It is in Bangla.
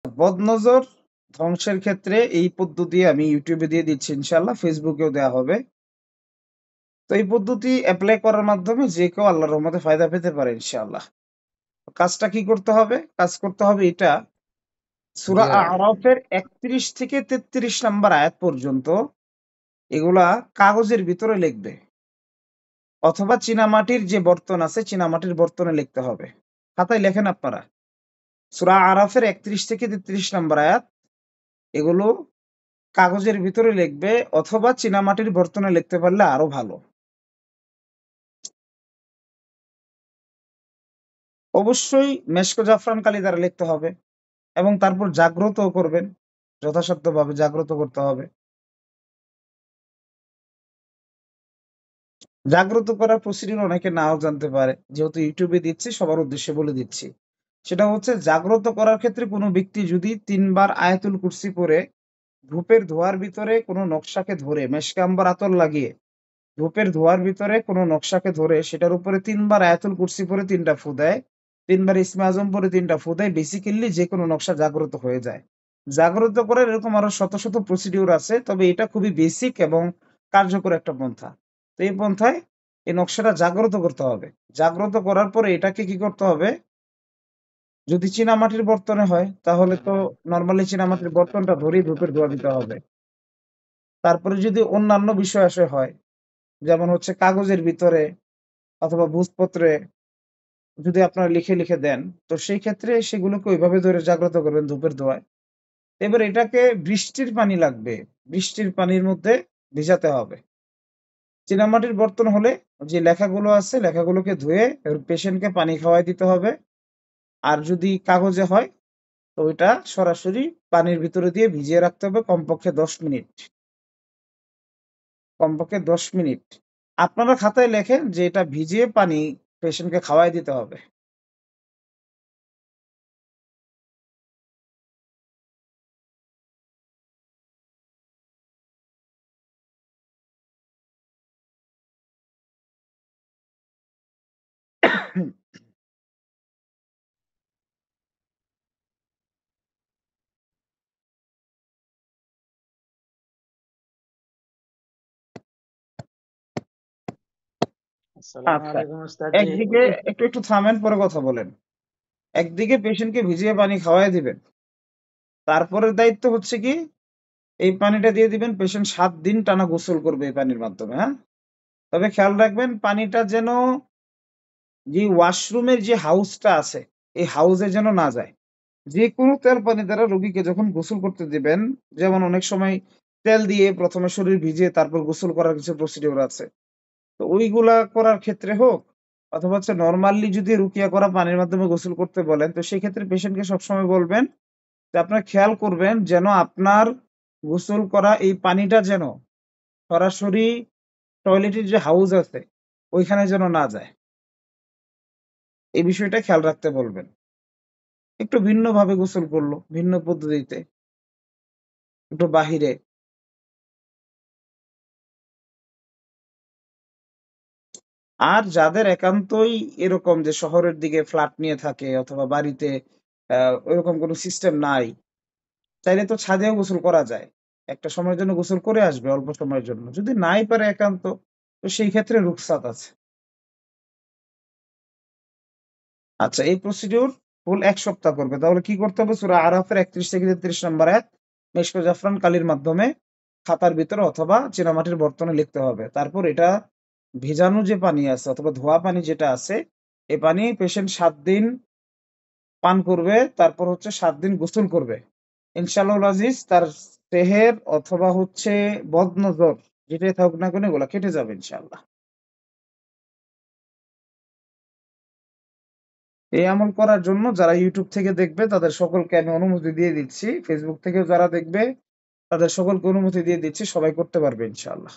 বদনজর ধ্বংসের ক্ষেত্রে এই পদ্ধতি আমি ইউটিউবে দিয়ে দিচ্ছি, ইনশাল্লাহ ফেসবুকেও দেওয়া হবে। তো এই পদ্ধতি অ্যাপ্লাই করার মাধ্যমে যে কেউ আল্লাহর রহমতে ফায়দা পেতে পারে ইনশাআল্লাহ। কাজটা কি করতে হবে? কাজ করতে হবে এটা, জি সূরা আরাফের ৩১ থেকে ৩৩ নাম্বার আয়াত পর্যন্ত এগুলা কাগজের ভিতরে লিখবে, অথবা চীনামাটির যে বর্তন আছে চীনামাটির বর্তনে লিখতে হবে। খাতায় লেখেন আপনারা, সূরা আরাফের ৩১ থেকে ৩৩ নাম্বার আয়াত এগুলো কাগজের ভিতরে লিখবে, অথবা চীনামাটির বর্তনে লিখতে পারলে আরো ভালো। অবশ্যই মেশক জাফরান কালি দ্বারা লিখতে হবে, এবং তারপর জাগ্রত করবেন, যথাসাধ্যভাবে জাগ্রত করতে হবে। জাগ্রত করার প্রসিডিউর অনেকে নাও জানতে পারে, যেহেতু ইউটিউবে দিচ্ছি সবার উদ্দেশ্যে বলে দিচ্ছি। সেটা হচ্ছে, জাগ্রত করার ক্ষেত্রে কোনো ব্যক্তি যদি ৩ বার আয়াতুল কুরসি পড়ে ধূপের ধোঁয়ার ভিতরে কোনো নকশাকে ধরে, মেশকে আম্বার আতর লাগিয়ে ধূপের ধোঁয়ার ভিতরে কোনো নকশাকে ধরে সেটার উপরে ৩ বার আয়াতুল কুরসি পড়ে ৩টা ফু দেয়, ৩ বার ইসমে আজম পড়ে ৩টা ফু দেয়, বেসিক্যালি যে কোনো নকশা জাগ্রত হয়ে যায়। জাগ্রত করার এরকম আরো শত শত প্রসিডিউর আছে, তবে এটা খুবই বেসিক এবং কার্যকর একটা পন্থা। তো এই পন্থায় এই নকশাটা জাগ্রত করতে হবে। জাগ্রত করার পরে এটাকে কি করতে হবে, যদি চীনামাটির বর্তনে হয় তাহলে তো নরমালি চীনামাটির বর্তনটা ধরেই ধূপের ধোঁয়া দিতে হবে। তারপরে যদি অন্যান্য বিষয় আসে হয়, যেমন হচ্ছে কাগজের ভিতরে অথবা ভূজপত্রে যদি আপনারা লিখে লিখে দেন, তো সেই ক্ষেত্রে সেগুলোকে ওইভাবে ধরে জাগ্রত করবেন ধূপের ধোঁয়ায়। এবার এটাকে বৃষ্টির পানি লাগবে, বৃষ্টির পানির মধ্যে ভিজাতে হবে। চীনামাটির বর্তন হলে যে লেখাগুলো আছে লেখাগুলোকে ধুয়ে পেশেন্টকে পানি খাওয়াই দিতে হবে। আর যদি কাগজে হয় তো ওইটা সরাসরি পানির ভিতরে দিয়ে ভিজিয়ে রাখতে হবে কমপক্ষে ১০ মিনিট। কমপক্ষে ১০ মিনিট। আপনারা খাতায় লেখেন যে এটা ভিজিয়ে পানি পেশেন্টকে খাওয়াই দিতে হবে। আসসালামু আচ্ছা, আলাইকুম উস্তাদ জি। একদিকে একটু একটু থামেন, পরে কথা বলেন। একদিকে পেশেন্টকে ভিজিয়ে পানি খাওয়াই দিবেন, তারপরের দায়িত্ব হচ্ছে কি, এই পানিটা দিয়ে দিবেন, পেশেন্ট ৭ দিন টানা গোসল করবে এই পানির মাধ্যমে। হ্যাঁ, তবে খেয়াল রাখবেন পানিটা যেন যে ওয়াশরুমের যে হাউসটা আছে এই হাউসে যেন না যায়। যে কোনো তেল পানি দ্বারা রোগীকে যখন গোসল করতে দিবেন, যেমন অনেক সময় তেল দিয়ে প্রথমে শরীর ভিজিয়ে তারপর গোসল করার কিছু প্রসিডিউর আছে, তো ওইগুলা করার ক্ষেত্রে হোক, অথবা হচ্ছে নরমালি যদি রুকিয়া করা পানির মাধ্যমে গোসল করতে বলেন, তো সেই ক্ষেত্রে পেশেন্টকে সবসময় বলবেন যে আপনারা খেয়াল করবেন যেন আপনার গোসল করা এই পানিটা যেন সরাসরি টয়লেটের যে হাউস আছে ওইখানে যেন না যায়। এই বিষয়টা খেয়াল রাখতে বলবেন। একটু ভিন্নভাবে গোসল করলো, ভিন্ন পদ্ধতিতে, একটু বাহিরে। আর যাদের একান্তই এরকম যে শহরের দিকে ফ্ল্যাট নিয়ে থাকে অথবা বাড়িতে ওইরকম কোনো সিস্টেম নাই, চাইলে তো ছাদেও গোসল করা যায়। একটা সময়ের জন্য গোসল করে আসবে, অল্প সময়ের জন্য। যদি নাই পারে একান্ত, তো সেই ক্ষেত্রে রুখসাত আছে। আচ্ছা, এই প্রসিডিউর ফুল ১ সপ্তাহ করবে। তাহলে কি করতে হবে? সূরা আরাফের ৩১ থেকে ৩৩ নম্বর আয়াত মেশক জাফরান কালির মাধ্যমে খাতার ভিতরে অথবা চীনামাটির বর্তনে লিখতে হবে। তারপর এটা ভেজানো যে পানি আছে অথবা ধোয়া পানি যেটা আছে, এই পানি পেশেন্ট ৭ দিন পান করবে, তারপর হচ্ছে ৭ দিন গোসল করবে। ইনশাআল্লাহুল আজিজ তার সেহের অথবা হচ্ছে বদনজর যেটাই থাকুক না কেন এগুলা কেটে যাবে ইনশাআল্লাহ। এই আমল করার জন্য যারা ইউটিউব থেকে দেখবে তাদের সকলকে আমি অনুমতি দিয়ে দিচ্ছি। ফেসবুক থেকেও যারা দেখবে তাদের সকলকে অনুমতি দিয়ে দিচ্ছি। সবাই করতে পারবে ইনশাআল্লাহ।